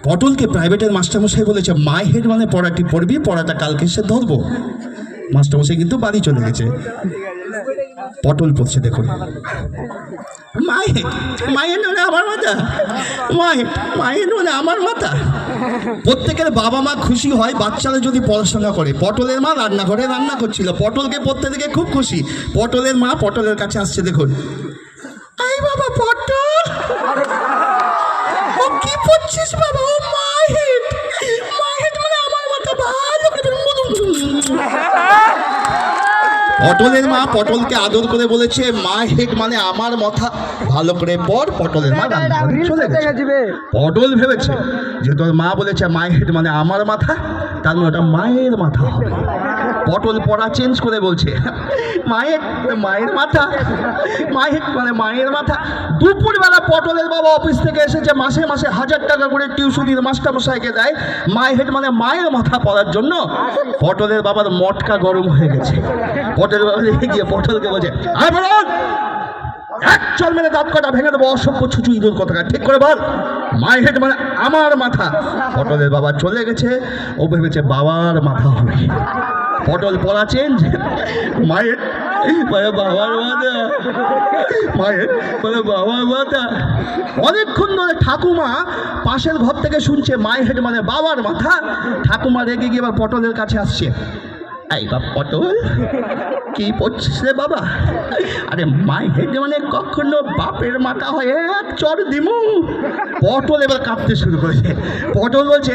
পটলকে প্রাইভেটের মাস্টারমশাই বলেছে my head মানে পড়াটি পড়বি, পড়াটা কালকে সে ধরবো। মাস্টারমশাই কিন্তু বাড়ি চলে গেছে। পটল পড়ছে, দেখুন মাই হেড, মাই হেড মানে আমার মাথা, মাই হেড মানে আমার মাথা। প্রত্যেকের বাবা মা খুশি হয় বাচ্চারা যদি পড়াশোনা করে। পটলের মা রান্নাঘরে রান্না করছিল, পটলকে পড়তে দেখে খুব খুশি। পটলের মা পটলের কাছে আসছে, দেখুন আই বাবা পটল, ও কি পড়ছিস বাবা? ও মাই হেড, মাই হেড মানে আমার মাথা, ভালো করে পটলের মা পটলকে আদর করে বলেছে মাই হেড মানে আমার মাথা, ভালো করে পড়। পটলের মা রান্নাঘরে চলে গেছে। পটল ভেবেছে যে তোর মা বলেছে মাই হেড মানে আমার মাথা, তার মানে ওটা মায়ের মাথা হবে। পটল পড়া চেঞ্জ করে বলছে মায়ের মাথা, মাই হেড মানে মায়ের মাথা। দুপুরবেলা পটলের বাবা অফিস থেকে এসেছে, মাসে মাসে 1000 টাকা করে টিউশনির মাস্টারমশাইকে দেয় মাই হেড মানে মায়ের মাথা পড়ার জন্য। পটলের বাবার মটকা গরম হয়ে গেছে। পটলের বাবা গিয়ে পটলকে বলছে আয় পটল, এক চল মেরে দাঁত কটা ভেঙে দেবো, অসভ্য ছুচু ইঁদুর কোথাকার, ঠিক করে বল মাই হেড মানে আমার মাথা। পটলের বাবা চলে গেছে, ও ভেবেছে বাবার মাথা হবে। পটল পড়া চেঞ্জ, মায়ের মানে বাবার মাথা, মায়ের মানে বাবার মাথা। অনেকক্ষণ ধরে ঠাকুমা পাশের ঘর থেকে শুনছে মাই হেড মানে বাবার মাথা। ঠাকুমা রেগে গিয়ে এবার পটলের কাছে আসছে, এই বাপ পটল কি পড়ছিস রে বাবা? আরে মাই হেড মানে কখনো বাপের মাথা হয়, এক চর দিমু। পটল এবার কাঁপতে শুরু করেছে। পটল বলছে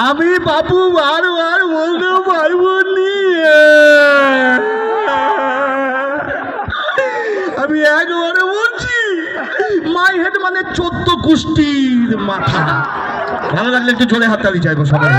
আমি বাবু বারবার বলতে পারবো নি, আমি একবারে বলছি মাই হেড মানে 14 গোষ্ঠীর মাথা। ভালো লাগলে একটু জোরে হাততালি চাইবো সবাই।